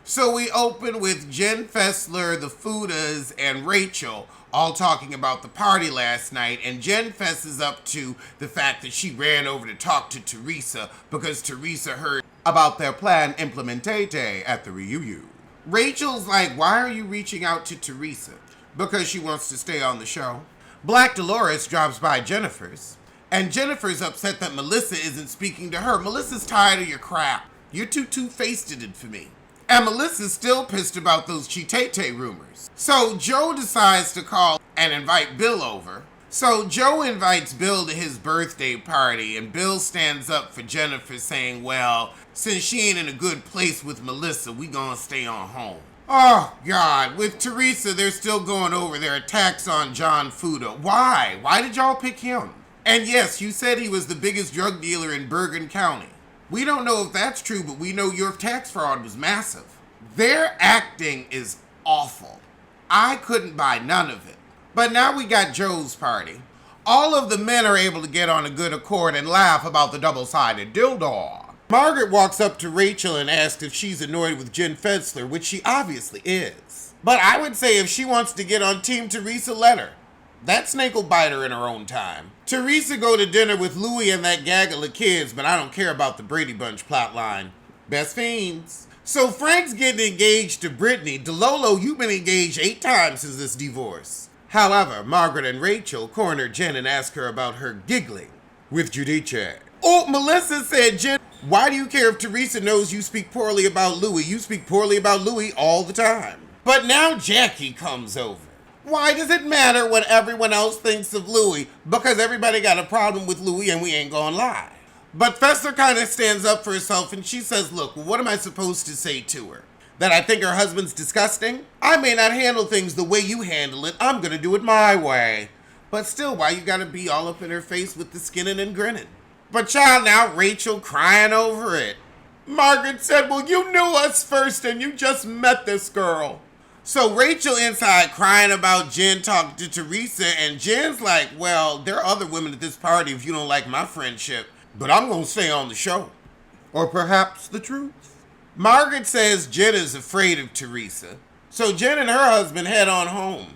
So we open with Jen Fessler, the Fudas, and Rachel all talking about the party last night, and Jen fesses up to the fact that she ran over to talk to Teresa because Teresa heard about their plan implementate at the reunion. Rachel's like, why are you reaching out to Teresa? Because she wants to stay on the show. Black Dolores drops by Jennifer's, and Jennifer's upset that Melissa isn't speaking to her. Melissa's tired of your crap. You're too two-faced for me. And Melissa's still pissed about those Chitete rumors. So Joe decides to call and invite Bill over. So Joe invites Bill to his birthday party, and Bill stands up for Jennifer saying, well, since she ain't in a good place with Melissa, we gonna stay on home. Oh, God. With Teresa, they're still going over their attacks on John Fuda. Why? Why did y'all pick him? And yes, you said he was the biggest drug dealer in Bergen County. We don't know if that's true, but we know your tax fraud was massive. Their acting is awful. I couldn't buy none of it. But now we got Joe's party. All of the men are able to get on a good accord and laugh about the double-sided dildo. Margaret walks up to Rachel and asks if she's annoyed with Jen Fessler, which she obviously is. But I would say if she wants to get on Team Teresa, let her. That snake will bite her in her own time. Teresa go to dinner with Louie and that gaggle of kids, but I don't care about the Brady Bunch plotline. Best fiends. So Frank's getting engaged to Brittany. DeLolo, you've been engaged 8 times since this divorce. However, Margaret and Rachel corner Jen and ask her about her giggling with Giudice. Oh, Melissa said, Jen, why do you care if Teresa knows you speak poorly about Louie? You speak poorly about Louie all the time. But now Jackie comes over. Why does it matter what everyone else thinks of Louie? Because everybody got a problem with Louie and we ain't gonna lie. But Fessler kind of stands up for herself and she says, look, what am I supposed to say to her? That I think her husband's disgusting? I may not handle things the way you handle it. I'm gonna do it my way. But still, why you gotta be all up in her face with the skinning and grinning? But child, now Rachel crying over it. Margaret said, well, you knew us first and you just met this girl. So Rachel inside crying about Jen talking to Teresa, and Jen's like, well, there are other women at this party if you don't like my friendship, but I'm going to stay on the show. Or perhaps the truth. Margaret says Jen is afraid of Teresa, so Jen and her husband head on home.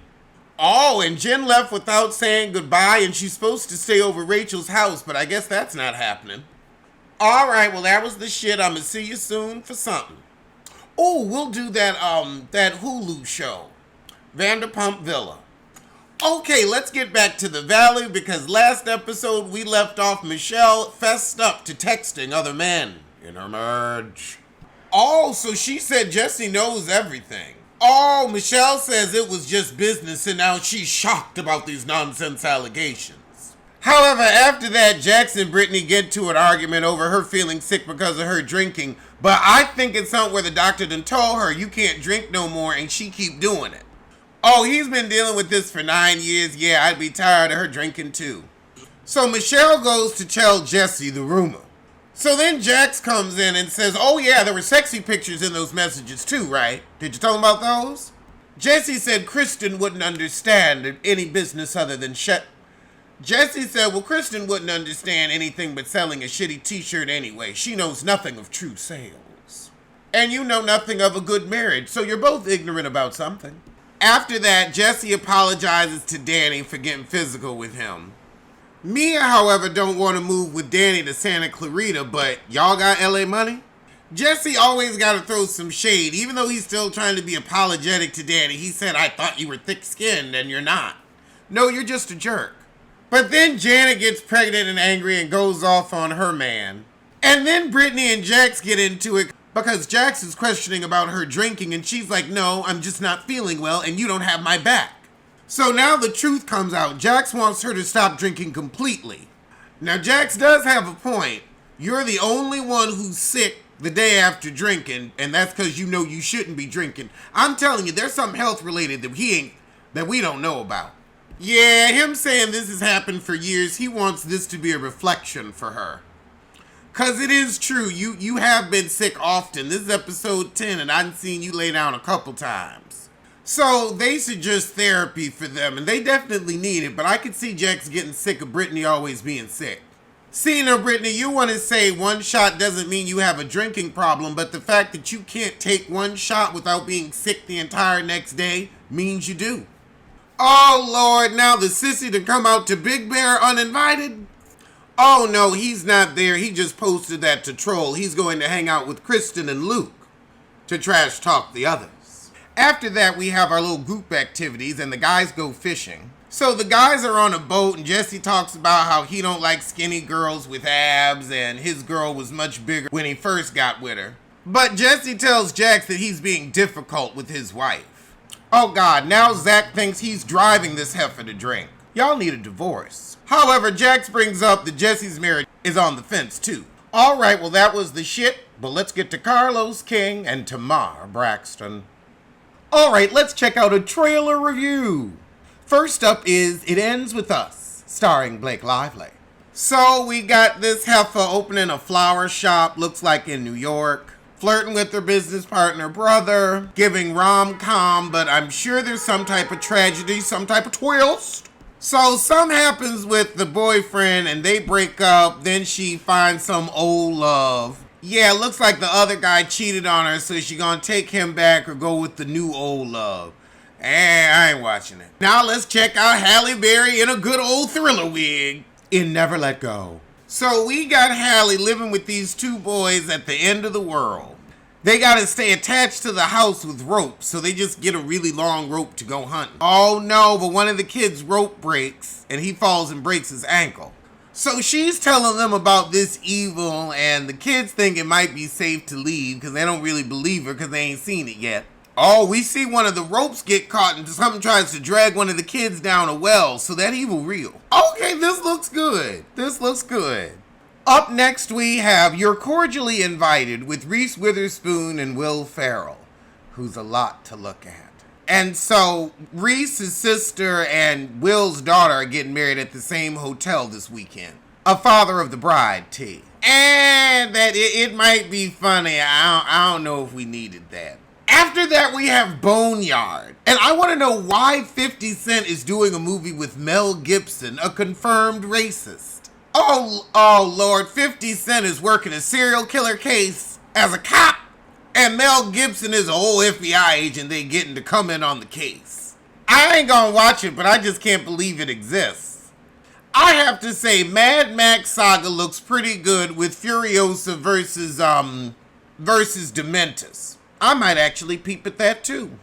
Oh, and Jen left without saying goodbye, and she's supposed to stay over Rachel's house, but I guess that's not happening. All right, well, that was the shit. I'm going to see you soon for something. Oh, we'll do that Hulu show, Vanderpump Villa. Okay, let's get back to the Valley because last episode we left off Michelle fessed up to texting other men in her marriage. Oh, so she said Jesse knows everything. Oh, Michelle says it was just business and now she's shocked about these nonsense allegations. However, after that, Jax and Brittany get to an argument over her feeling sick because of her drinking, but I think it's something where the doctor done told her you can't drink no more and she keep doing it. Oh, he's been dealing with this for 9 years. Yeah, I'd be tired of her drinking too. So Michelle goes to tell Jesse the rumor. So then Jax comes in and says, oh yeah, there were sexy pictures in those messages too, right? Did you tell him about those? Jesse said Kristen wouldn't understand any business other than Jesse said, well, Kristen wouldn't understand anything but selling a shitty t-shirt anyway. She knows nothing of true sales. And you know nothing of a good marriage, so you're both ignorant about something. After that, Jesse apologizes to Danny for getting physical with him. Mia, however, don't want to move with Danny to Santa Clarita, but y'all got LA money? Jesse always got to throw some shade, even though he's still trying to be apologetic to Danny. He said, I thought you were thick-skinned, and you're not. No, you're just a jerk. But then Janet gets pregnant and angry and goes off on her man. And then Brittany and Jax get into it because Jax is questioning about her drinking and she's like, no, I'm just not feeling well and you don't have my back. So now the truth comes out. Jax wants her to stop drinking completely. Now Jax does have a point. You're the only one who's sick the day after drinking, and that's because you know you shouldn't be drinking. I'm telling you, there's something health related that we don't know about. Yeah, him saying this has happened for years, he wants this to be a reflection for her. Because it is true, you have been sick often. This is episode 10, and I've seen you lay down a couple times. So they suggest therapy for them, and they definitely need it, but I could see Jax getting sick of Brittany always being sick. See, now, Brittany, you want to say one shot doesn't mean you have a drinking problem, but the fact that you can't take one shot without being sick the entire next day means you do. Oh, Lord, now the sissy to come out to Big Bear uninvited? Oh, no, he's not there. He just posted that to troll. He's going to hang out with Kristen and Luke to trash talk the others. After that, we have our little group activities, and the guys go fishing. So the guys are on a boat, and Jesse talks about how he don't like skinny girls with abs, and his girl was much bigger when he first got with her. But Jesse tells Jax that he's being difficult with his wife. Oh God, now Zach thinks he's driving this heifer to drink. Y'all need a divorce. However, Jax brings up that Jesse's marriage is on the fence too. Alright, well that was the shit, but let's get to Carlos King and Tamar Braxton. Alright, let's check out a trailer review. First up is It Ends With Us, starring Blake Lively. So we got this heifer opening a flower shop, looks like in New York, flirting with her business partner brother, giving rom-com, but I'm sure there's some type of tragedy, some type of twist. So something happens with the boyfriend and they break up, then she finds some old love. Yeah, looks like the other guy cheated on her, so she gonna take him back or go with the new old love. I ain't watching it. Now let's check out Halle Berry in a good old thriller wig in Never Let Go. So we got Halle living with these two boys at the end of the world. They gotta stay attached to the house with ropes, so they just get a really long rope to go hunting. Oh no, but one of the kids' rope breaks and he falls and breaks his ankle. So she's telling them about this evil, and the kids think it might be safe to leave because they don't really believe her because they ain't seen it yet. Oh, we see one of the ropes get caught and something tries to drag one of the kids down a well, so that evil real. Okay, this looks good. This looks good. Up next we have You're Cordially Invited with Reese Witherspoon and Will Ferrell, who's a lot to look at. And so Reese's sister and Will's daughter are getting married at the same hotel this weekend. A father of the bride, T. And that it might be funny. I don't know if we needed that. After that, we have Boneyard. And I want to know why 50 Cent is doing a movie with Mel Gibson, a confirmed racist. Oh Lord, 50 Cent is working a serial killer case as a cop, and Mel Gibson is an old FBI agent they getting to come in on the case. I ain't gonna watch it, but I just can't believe it exists. I have to say, Mad Max Saga looks pretty good with Furiosa versus Dementus. I might actually peep at that too.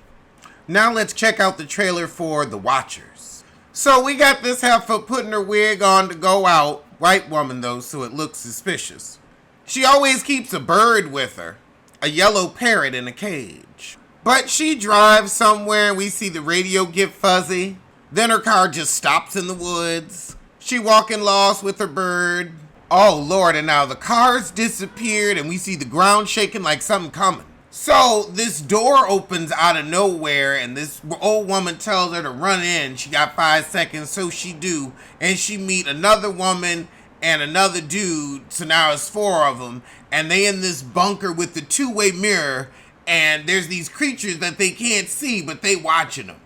Now let's check out the trailer for The Watchers. So we got this heifer putting her wig on to go out. White woman though, so it looks suspicious. She always keeps a bird with her. A yellow parrot in a cage. But she drives somewhere and we see the radio get fuzzy. Then her car just stops in the woods. She walking lost with her bird. Oh Lord, and now the car's disappeared and we see the ground shaking like something coming. So this door opens out of nowhere and this old woman tells her to run in. She got 5 seconds, so she do. And she meet another woman and another dude. So now it's 4 of them. And they in this bunker with the two-way mirror. And there's these creatures that they can't see, but they watching them.